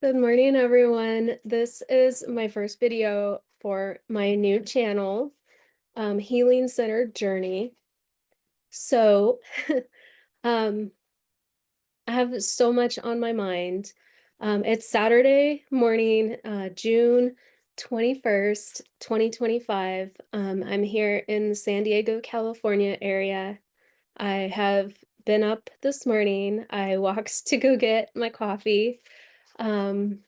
Good morning, everyone. This is my first video for my new channel, Healing Centered Journey. So, um, I have so much on my mind. It's Saturday morning, June 21st, 2025. I'm here in the San Diego, California area. I have been up this morning. I walked to go get my coffee. Um,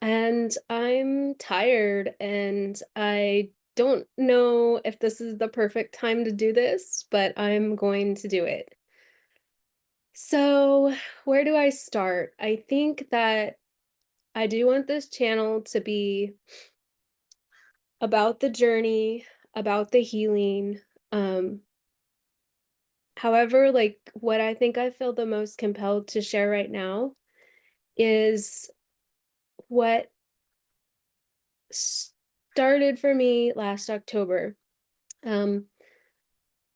and I'm tired and I don't know if this is the perfect time to do this, but I'm going to do it. So, where do I start? I think that I do want this channel to be about the journey, about the healing. Um, However, like what I think I feel the most compelled to share right now is what started for me last October. Um,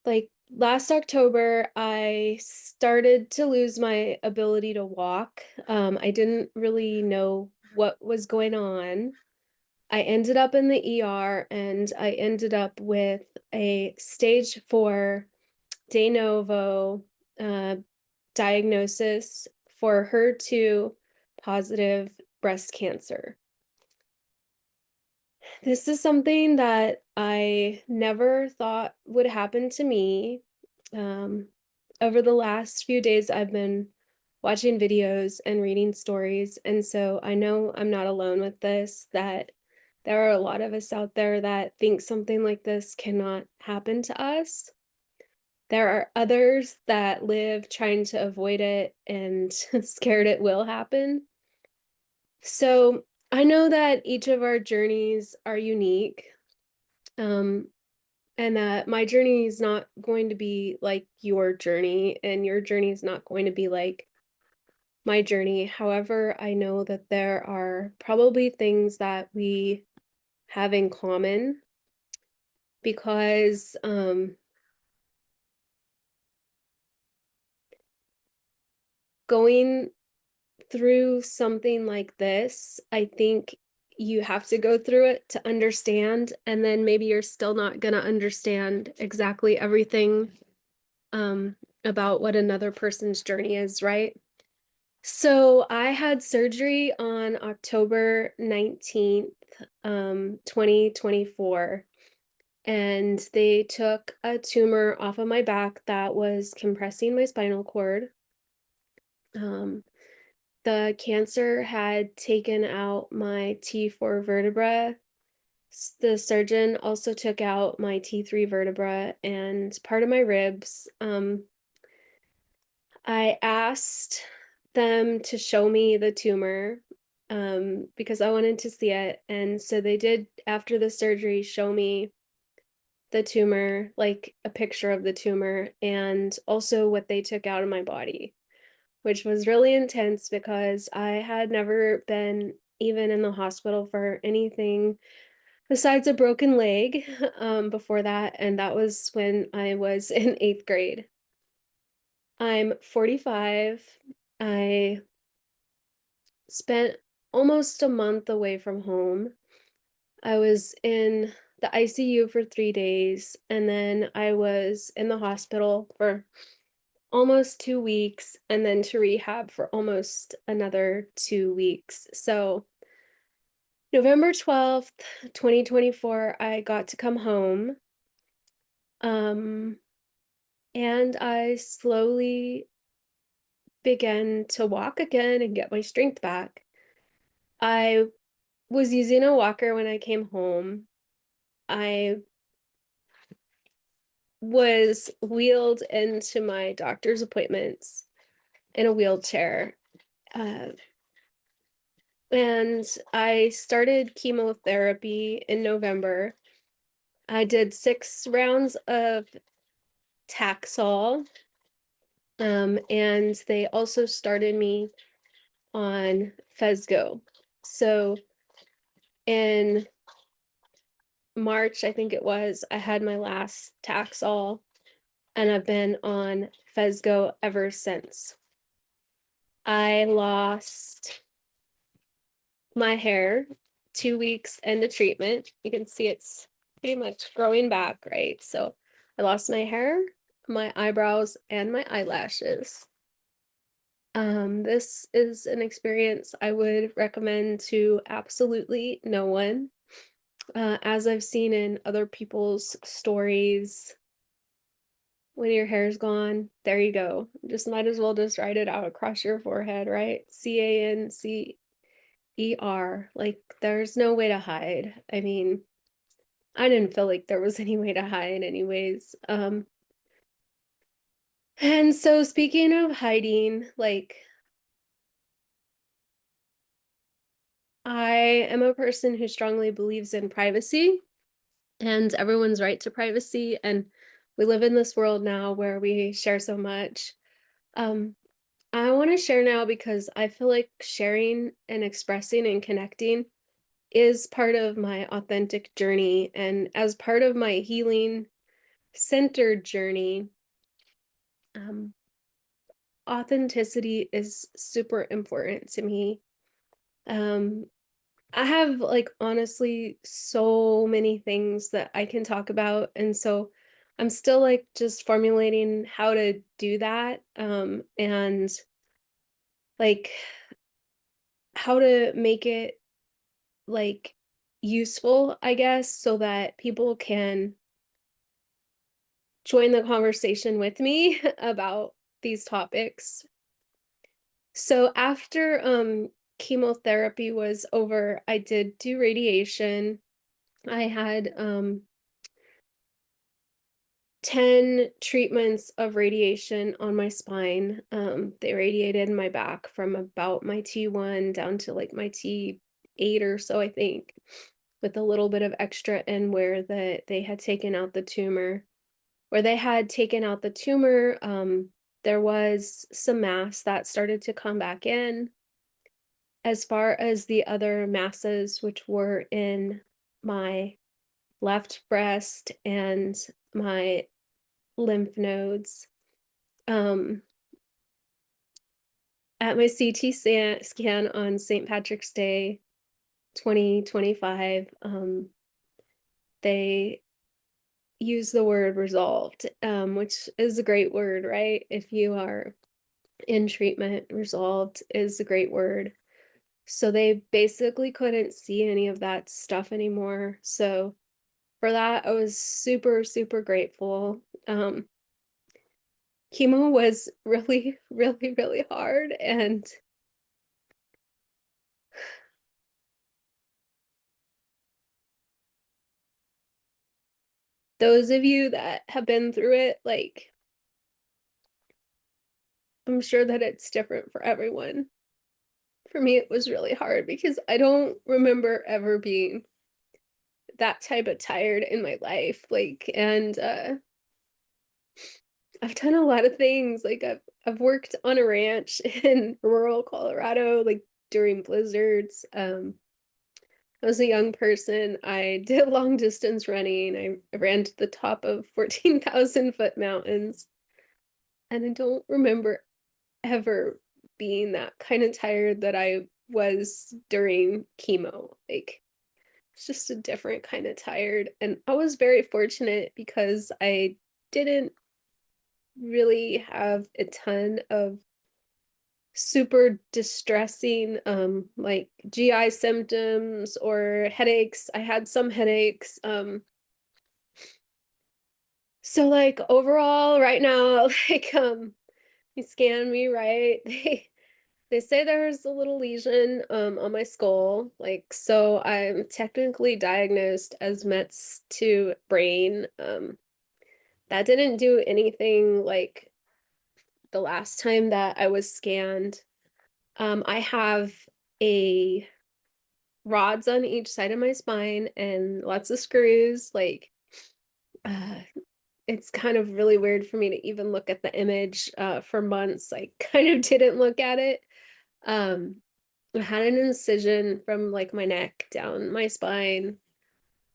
like last October, I started to lose my ability to walk. I didn't really know what was going on. I ended up in the ER and I ended up with a stage 4 de novo uh, diagnosis for HER2 positive breast cancer. This is something that I never thought would happen to me. Um, Over the last few days, I've been watching videos and reading stories, and so I know I'm not alone with this, that there are a lot of us out there that think something like this cannot happen to us. There are others that live trying to avoid it and scared it will happen. So I know that each of our journeys are unique. Um, and that my journey is not going to be like your journey, and your journey is not going to be like my journey. However, I know that there are probably things that we have in common because going through something like this, I think you have to go through it to understand, and then maybe you're still not going to understand exactly everything um, about what another person's journey is, right? So I had surgery on October 19th, 2024, and they took a tumor off of my back that was compressing my spinal cord. Um, the cancer had taken out my T4 vertebra. The surgeon also took out my T3 vertebra and part of my ribs. I asked them to show me the tumor because I wanted to see it. And so they did, after the surgery, show me the tumor, like a picture of the tumor, and also what they took out of my body, which was really intense because I had never been even in the hospital for anything besides a broken leg before that. And that was when I was in 8th grade. I'm 45. I spent almost a month away from home. I was in the ICU for 3 days, and then I was in the hospital for almost 2 weeks, and then to rehab for almost another 2 weeks. So, November 12th, 2024, I got to come home. Um, and I slowly began to walk again and get my strength back. I was using a walker when I came home. I was wheeled into my doctor's appointments in a wheelchair. Uh, and I started chemotherapy in November. I did 6 rounds of Taxol, and they also started me on Phesgo. So in March, I think it was, I had my last Taxol, and I've been on Phesgo ever since. I lost my hair 2 weeks into treatment. You can see it's pretty much growing back, right? So I lost my hair, my eyebrows, and my eyelashes. This is an experience I would recommend to absolutely no one. As I've seen in other people's stories, when your hair's gone, there you go. Just might as well just write it out across your forehead, right? CANCER. Like, there's no way to hide. I mean, I didn't feel like there was any way to hide anyways. And so speaking of hiding, like, I am a person who strongly believes in privacy and everyone's right to privacy. And we live in this world now where we share so much. Um, I want to share now because I feel like sharing and expressing and connecting is part of my authentic journey. And as part of my healing centered journey, um, authenticity is super important to me. Um, I have like honestly so many things that I can talk about. And so I'm still like just formulating how to do that. And like how to make it like useful, I guess, so that people can join the conversation with me about these topics. So after chemotherapy was over, I did do radiation. I had 10 treatments of radiation on my spine. They radiated my back from about my T1 down to like my T8 or so, I think, with a little bit of extra in where they had taken out the tumor. Where they had taken out the tumor, there was some mass that started to come back in. As far as the other masses, which were in my left breast and my lymph nodes, um, at my CT scan on St. Patrick's Day 2025, they use the word resolved, which is a great word, right? If you are in treatment, resolved is a great word. So they basically couldn't see any of that stuff anymore. So for that, I was super, super grateful. Chemo was really, really, really hard. And those of you that have been through it, like, I'm sure that it's different for everyone. For me, it was really hard because I don't remember ever being that type of tired in my life. Like, and I've done a lot of things. Like I've worked on a ranch in rural Colorado, like during blizzards. I was a young person. I did long distance running. I ran to the top of 14,000-foot mountains. And I don't remember ever being that kind of tired that I was during chemo. Like it's just a different kind of tired. And I was very fortunate because I didn't really have a ton of super distressing like GI symptoms or headaches. I had some headaches. So like overall right now, like you scan me, right? They say there's a little lesion on my skull. Like so I'm technically diagnosed as Mets to brain. That didn't do anything like the last time that I was scanned. I have a rods on each side of my spine and lots of screws. Like, uh, it's kind of really weird for me to even look at the image. For months, I kind of didn't look at it. Um, I had an incision from like my neck down my spine.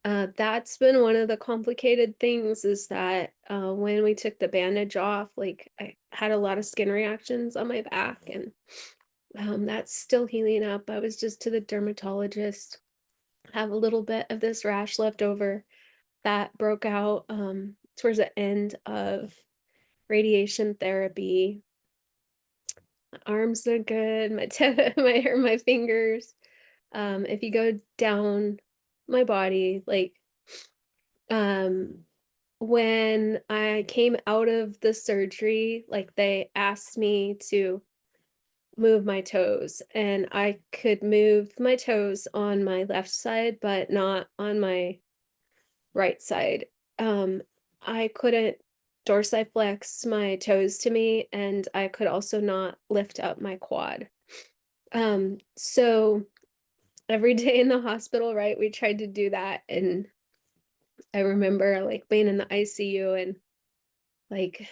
That's been one of the complicated things is that when we took the bandage off, like I had a lot of skin reactions on my back and That's still healing up. I was just to the dermatologist. Have a little bit of this rash left over that broke out towards the end of radiation therapy. My arms are good, my my fingers. If you go down my body, like um when I came out of the surgery, like they asked me to move my toes, and I could move my toes on my left side, but not on my right side. Um, I couldn't dorsiflex my toes to me, and I could also not lift up my quad. So every day in the hospital, right, we tried to do that, and I remember like being in the ICU and like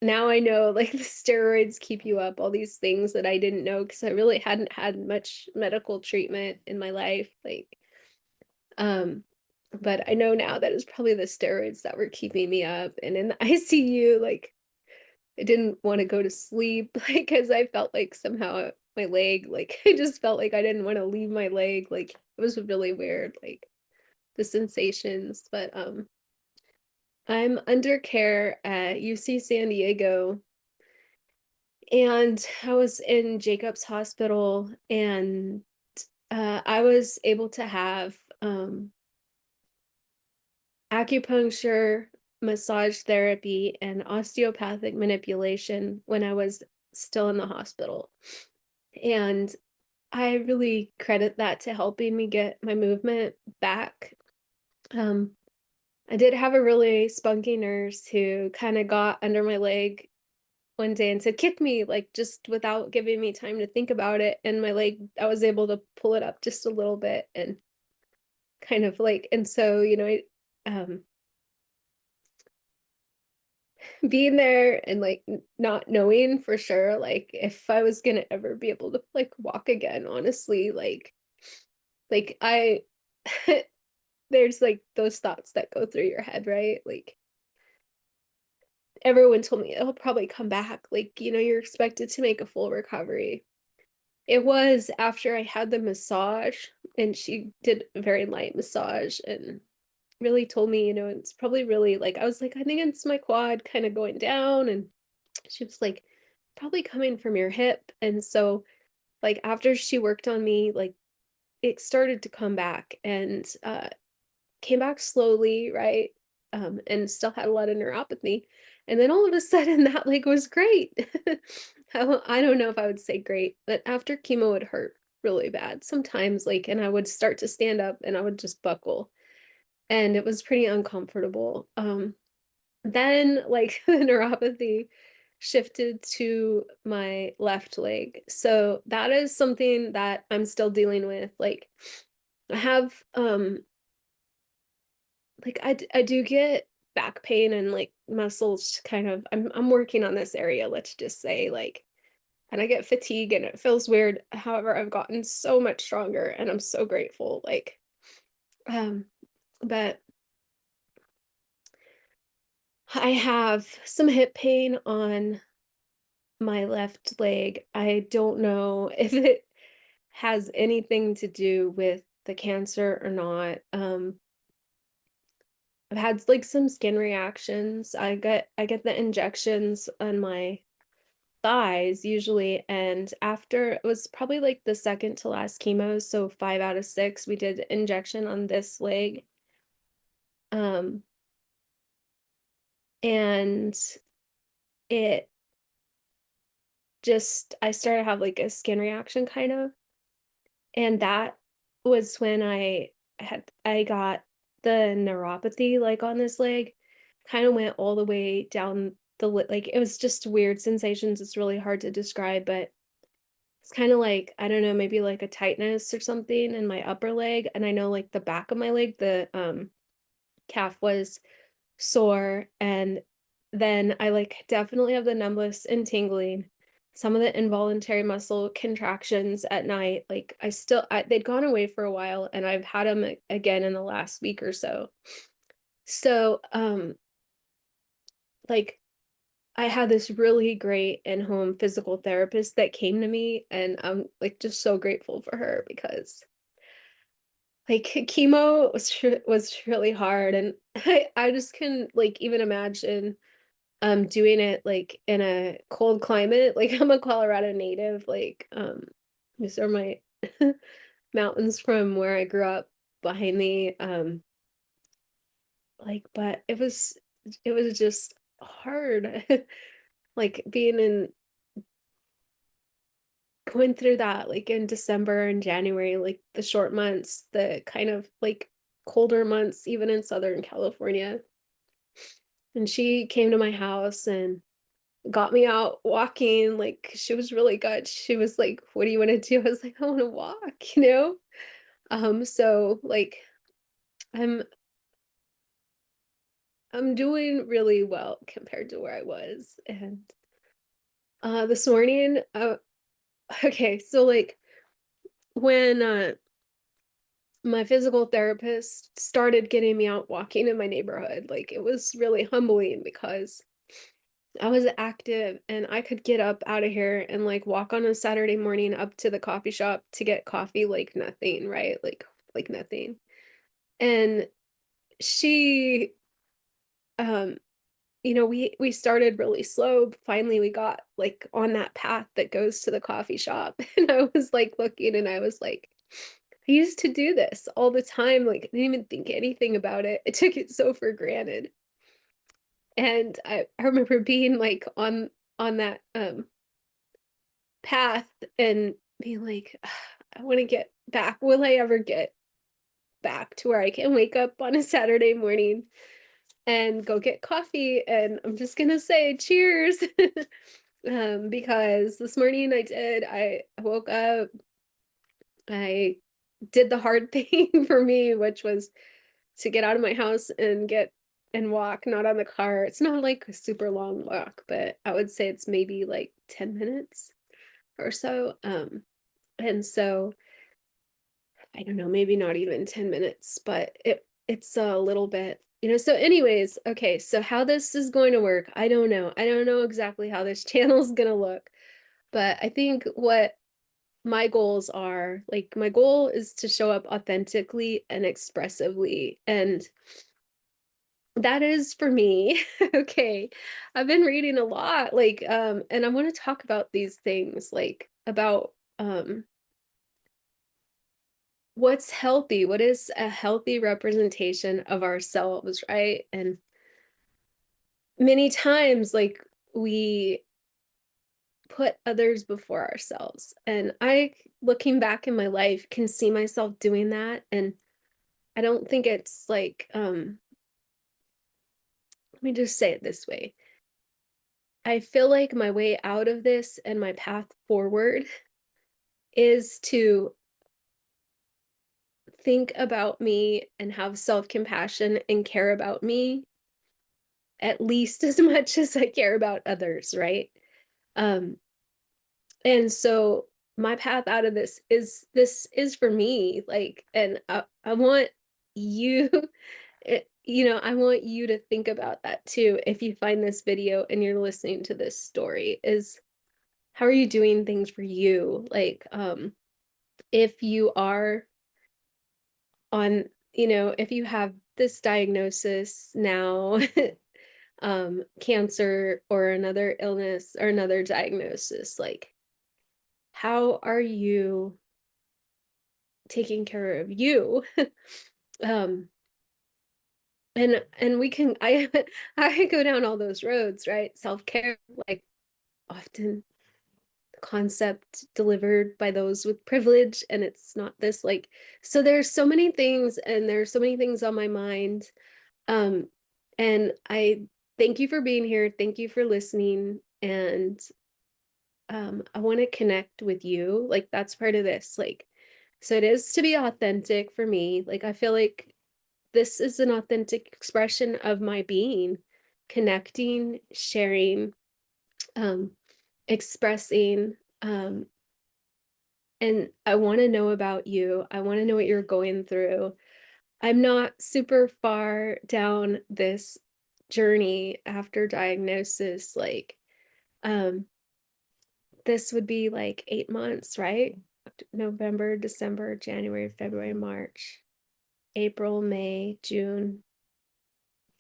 now I know like the steroids keep you up, all these things that I didn't know because I really hadn't had much medical treatment in my life. Um, but I know now that it's probably the steroids that were keeping me up. And in the ICU, like I didn't want to go to sleep, like because I felt like somehow my leg, like I just felt like I didn't want to leave my leg. Like it was really weird, like the sensations. But I'm under care at UC San Diego, and I was in Jacobs Hospital, and I was able to have acupuncture, massage therapy, and osteopathic manipulation when I was still in the hospital. And I really credit that to helping me get my movement back. Um, I did have a really spunky nurse who kind of got under my leg one day and said, "Kick me," like just without giving me time to think about it. And my leg, I was able to pull it up just a little bit and kind of like, and so, being there and like not knowing for sure like if I was gonna ever be able to like walk again, honestly, like I there's like those thoughts that go through your head, right? Like everyone told me it'll probably come back, like you're expected to make a full recovery. It was after I had the massage, and she did a very light massage and really told me, it's probably really like I was like, I think it's my quad kind of going down, and she was like, probably coming from your hip. And so like after she worked on me, like it started to come back, and came back slowly, right? And still had a lot of neuropathy. And then all of a sudden that like was great. I don't know if I would say great, but after chemo it hurt really bad sometimes, like, and I would start to stand up and I would just buckle, and it was pretty uncomfortable. Then like the neuropathy shifted to my left leg. So that is something that I'm still dealing with. Like I have like I do get back pain and like muscles kind of, I'm working on this area, let's just say, like, and I get fatigue and it feels weird. However, I've gotten so much stronger and I'm so grateful. Like um but I have some hip pain on my left leg. I don't know if it has anything to do with the cancer or not. I've had like some skin reactions. I get the injections on my thighs usually, and after it was probably like the second to last chemo, so 5 out of 6, we did injection on this leg. Um, and it just I started to have like a skin reaction kind of. And that was when I got the neuropathy, like, on this leg, kinda went all the way down the li like, it was just weird sensations, it's really hard to describe, but it's kinda like, I don't know, maybe like a tightness or something in my upper leg, and I know, like, the back of my leg, the, calf was sore, and then I, like, definitely have the numbness and tingling, some of the involuntary muscle contractions at night, like, they'd gone away for a while, and I've had 'em again in the last week or so. So, like, I had this really great in-home physical therapist that came to me, and I'm like just so grateful for her because like chemo was really hard, and I just can like even imagine doing it like in a cold climate. Like I'm a Colorado native, like these are my mountains from where I grew up behind me. Like but it was just hard like being in going through that like in December and January, like the short months, the kind of like colder months, even in Southern California. And she came to my house and got me out walking. Like she was really good. She was like, "What do you want to do?" I was like, "I want to walk," you know? So like I'm I'm doing really well compared to where I was. And this morning, okay, so like when my physical therapist started getting me out walking in my neighborhood, like it was really humbling because I was active and I could get up out of here and like walk on a Saturday morning up to the coffee shop to get coffee like nothing, right? Like nothing. And she um we started really slow, but finally we got like on that path that goes to the coffee shop. And I was like looking and I was like, I used to do this all the time. Like I didn't even think anything about it. I took it so for granted. And I remember being like on that path and being like, "Ugh, I want to get back. Will I ever get back to where I can wake up on a Saturday morning and go get coffee?" And I'm just gonna say cheers. Because this morning I did. I woke up, I did the hard thing for me, which was to get out of my house and get and walk, not on the car. It's not like a super long walk, but I would say it's maybe like 10 minutes or so. And so I don't know, maybe not even 10 minutes, but it's a little bit, so anyways, okay, so how this is going to work, I don't know. I don't know exactly how this channel is going to look, but I think what my goals are, like my goal is to show up authentically and expressively, and that is for me. Okay. I've been reading a lot, like, and I want to talk about these things, like about what's healthy, what is a healthy representation of ourselves, right? And many times, like, we put others before ourselves. And looking back in my life, can see myself doing that. And I don't think it's like, let me just say it this way. I feel like my way out of this and my path forward is to think about me and have self-compassion and care about me at least as much as I care about others, right? Um, and so my path out of this is for me, like, and I want you, I want you to think about that too. If you find this video and you're listening to this story, is how are you doing things for you? Like, if you are on, if you have this diagnosis now, cancer or another illness or another diagnosis, like how are you taking care of you? um and we can I go down all those roads, right? Self-care, like often the concept delivered by those with privilege, and it's not this like, so there's so many things and there's so many things on my mind. um and I thank you for being here, thank you for listening, and I want to connect with you. Like that's part of this. Like, so it is to be authentic for me. Like I feel like this is an authentic expression of my being, connecting, sharing, um, expressing. And I want to know about you. I want to know what you're going through. I'm not super far down this journey after diagnosis, like, um, this would be like 8 months, right? November, December, January, February, March, April, May, June,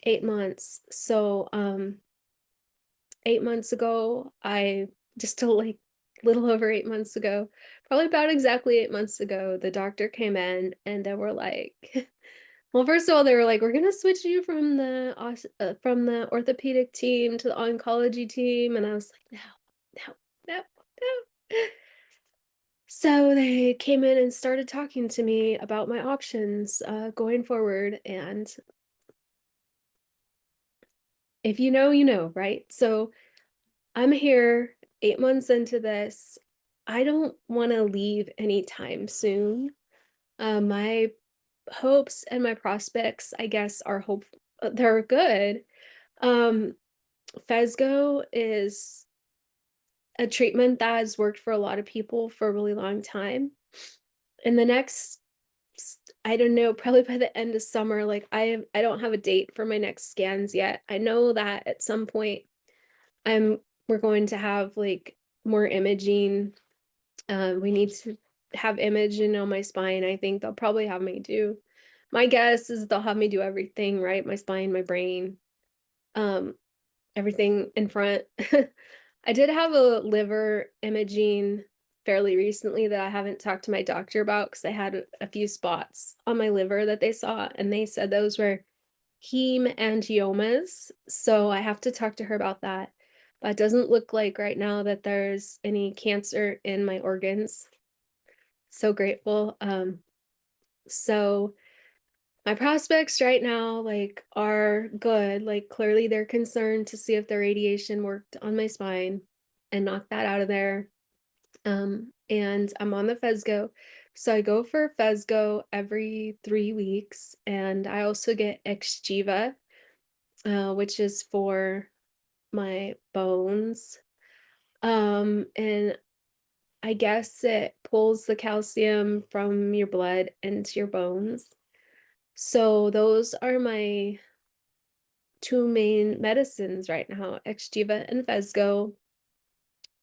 8 months. So, 8 months ago, I just a like little over 8 months ago, probably about exactly 8 months ago, the doctor came in and they were like, well, first of all, they were like, we're gonna switch you from from the orthopedic team to the oncology team, and I was like, no, no, no. So they came in and started talking to me about my options going forward, and if you know, you know, right? So I'm here 8 months into this. I don't want to leave anytime soon. My hopes and my prospects, I guess, they're good. Um, Phesgo is a treatment that has worked for a lot of people for a really long time. In the next, I don't know, probably by the end of summer, like I don't have a date for my next scans yet. I know that at some point I'm we're going to have like more imaging. We need to have imaging on my spine. I think they'll probably have me do. My guess is they'll have me do everything, right? My spine, my brain, um, everything in front. I did have a liver imaging fairly recently that I haven't talked to my doctor about because I had a few spots on my liver that they saw, and they said those were hemangiomas. So I have to talk to her about that. But it doesn't look like right now that there's any cancer in my organs. So grateful. So my prospects right now, like, are good. Like, clearly they're concerned to see if the radiation worked on my spine and knock that out of there. And I'm on the Phesgo. So I go for Phesgo every 3 weeks, and I also get Xgeva, which is for my bones. And I guess it pulls the calcium from your blood into your bones. So those are my two main medicines right now, Xgeva and Phesgo,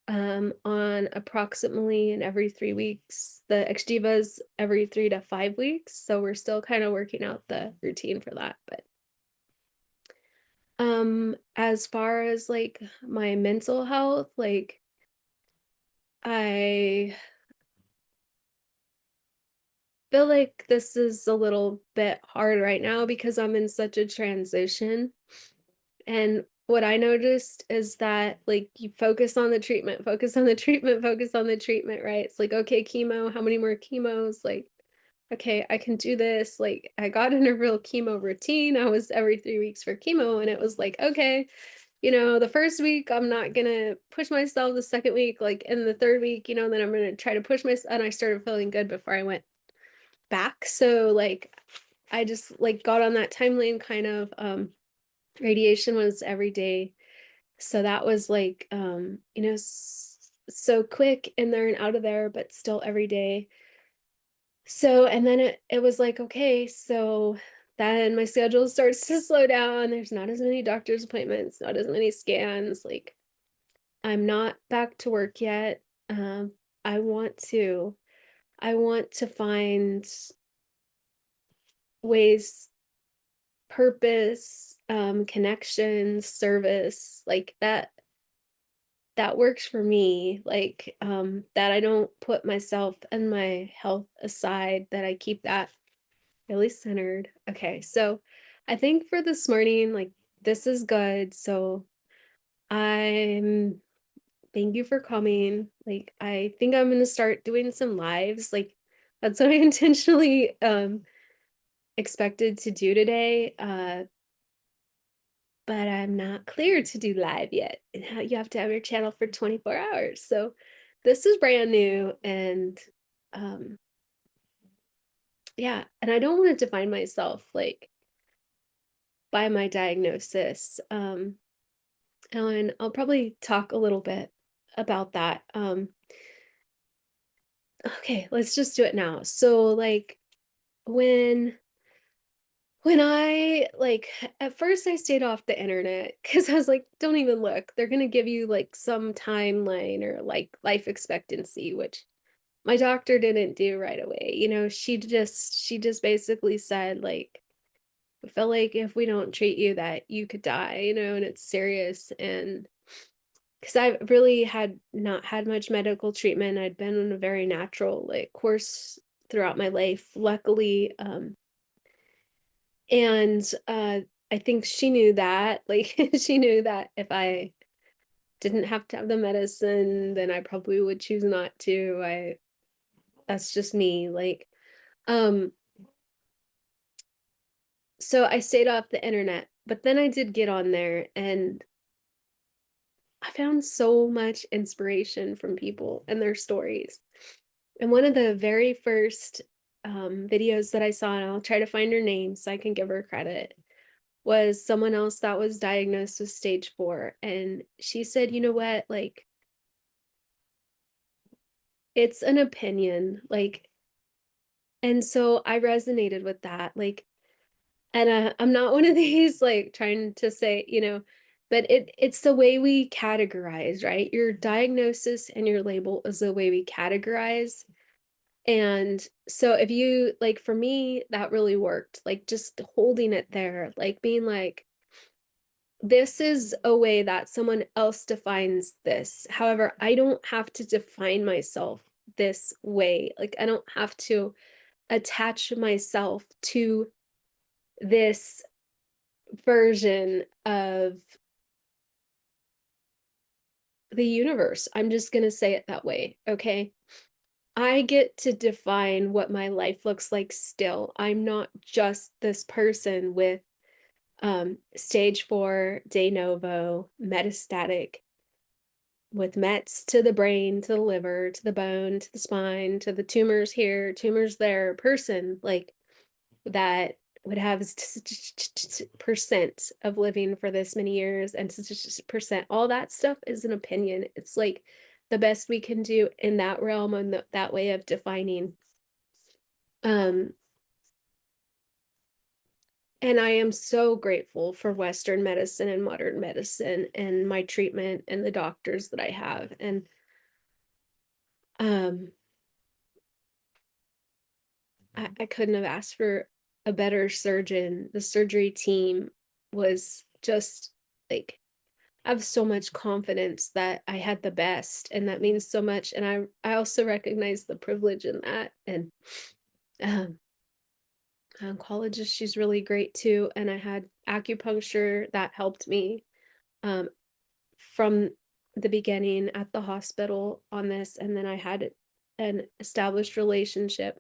on approximately in every 3 weeks. The Xgeva's every 3 to 5 weeks, so we're still kind of working out the routine for that. But as far as like my mental health, like I feel like this is a little bit hard right now because I'm in such a transition. And what I noticed is that like you focus on the treatment, focus on the treatment, focus on the treatment, right? It's like, okay, chemo, how many more chemos? Like, okay, I can do this. Like, I got in a real chemo routine. I was every 3 weeks for chemo, and it was like, okay, the first week I'm not gonna push myself. The second week, like in the third week, then I'm gonna try to push myself. And I started feeling good before I went back. So like I just like got on that timeline kind of. Radiation was every day. So that was like so quick in there and out of there, but still every day. So and then it was like, okay, so then my schedule starts to slow down. There's not as many doctor's appointments, not as many scans. Like I'm not back to work yet. Um, I want to I want to find ways, purpose, connection, service, like that works for me. Like that I don't put myself and my health aside, that I keep that really centered. Okay, so I think for this morning, like this is good. So I'm thank you for coming. Like I think I'm gonna start doing some lives. Like that's what I intentionally expected to do today. But I'm not clear to do live yet. You have to have your channel for 24 hours. So this is brand new, and um yeah, and I don't want to define myself like by my diagnosis. And I'll probably talk a little bit about that. Okay, let's just do it now. So like when When I like at first I stayed off the internet because I was like, don't even look. They're gonna give you like some timeline or like life expectancy, which my doctor didn't do right away. She just basically said like, I felt like if we don't treat you that you could die, and it's serious. And because I really had not had much medical treatment, I'd been on a very natural like course throughout my life, luckily. And I think she knew that, like, she knew that if I didn't have to have the medicine, then I probably would choose not to. That's just me, like, um, so I stayed off the internet, but then I did get on there and I found so much inspiration from people and their stories. And one of the very first videos that I saw, and I'll try to find her name so I can give her credit, was someone else that was diagnosed with stage 4. And she said, you know what, like, it's an opinion. Like, and so I resonated with that. Like, and I'm not one of these like trying to say, but it's the way we categorize, right? Your diagnosis and your label is the way we categorize. And so if you like, for me, that really worked. Like just holding it there, like being like, this is a way that someone else defines this. However, I don't have to define myself this way. Like, I don't have to attach myself to this version of the universe. I'm just going to say it that way. Okay. I get to define what my life looks like still. I'm not just this person with stage 4 de novo metastatic with mets to the brain, to the liver, to the bone, to the spine, to the tumors here, tumors there, person like that would have percent of living for this many years and percent. All that stuff is an opinion. It's like the best we can do in that realm and that way of defining. Um, and I am so grateful for Western medicine and modern medicine and my treatment and the doctors that I have. And um I couldn't have asked for a better surgeon. The surgery team was just like, I have so much confidence that I had the best, and that means so much. And I also recognize the privilege in that. And um, oncologist, she's really great too. And I had acupuncture that helped me um, from the beginning at the hospital on this, and then I had an established relationship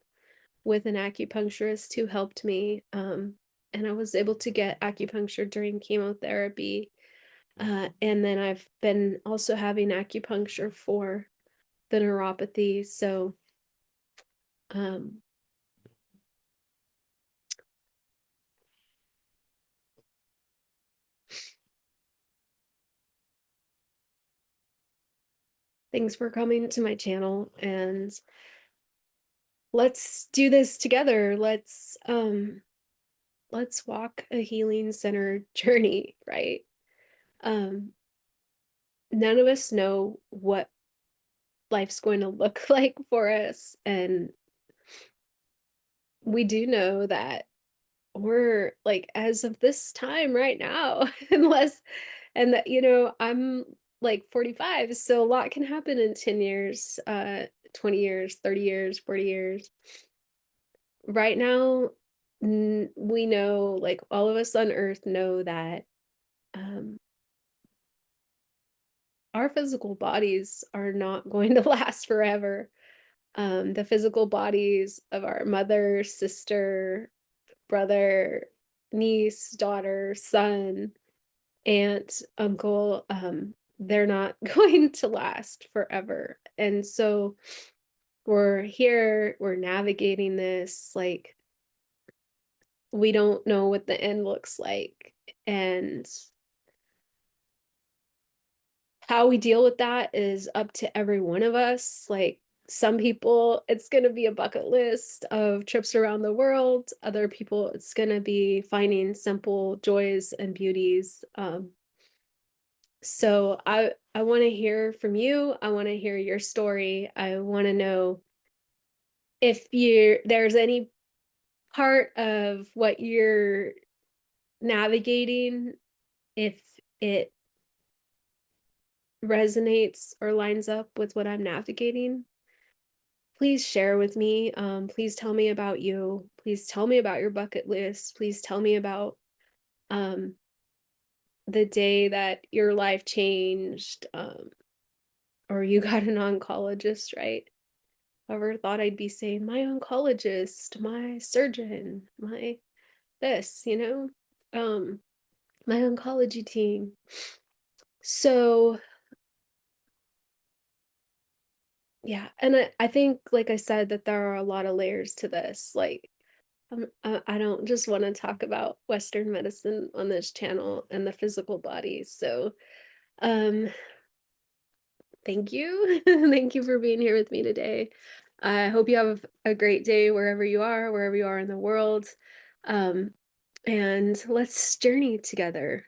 with an acupuncturist who helped me. And I was able to get acupuncture during chemotherapy. And then I've been also having acupuncture for the neuropathy. So um, thanks for coming to my channel, and let's do this together. Let's walk a healing center journey, right? Um, None of us know what life's going to look like for us, and we do know that we're like, as of this time right now, unless, and that, I'm like 45, so a lot can happen in 10 years, 20 years, 30 years, 40 years. Right now, we know, like all of us on earth know that um, our physical bodies are not going to last forever. The physical bodies of our mother, sister, brother, niece, daughter, son, aunt, uncle, they're not going to last forever. And so we're here, we're navigating this, like, we don't know what the end looks like. And how we deal with that is up to every one of us. Like, Some people, it's going to be a bucket list of trips around the world. Other people, it's going to be finding simple joys and beauties. So I want to hear from you. I want to hear your story. I want to know if there's any part of what you're navigating, if it resonates or lines up with what I'm navigating. Please share with me. Please tell me about you. Please tell me about your bucket list. Please tell me about um, the day that your life changed, or you got an oncologist, right? Ever thought I'd be saying my oncologist, my surgeon, my this, my oncology team. So yeah, and I think, like I said, that there are a lot of layers to this. Like, I don't just want to talk about Western medicine on this channel and the physical body. So, um, thank you. Thank you for being here with me today. I hope you have a great day wherever you are in the world. Um, and let's journey together.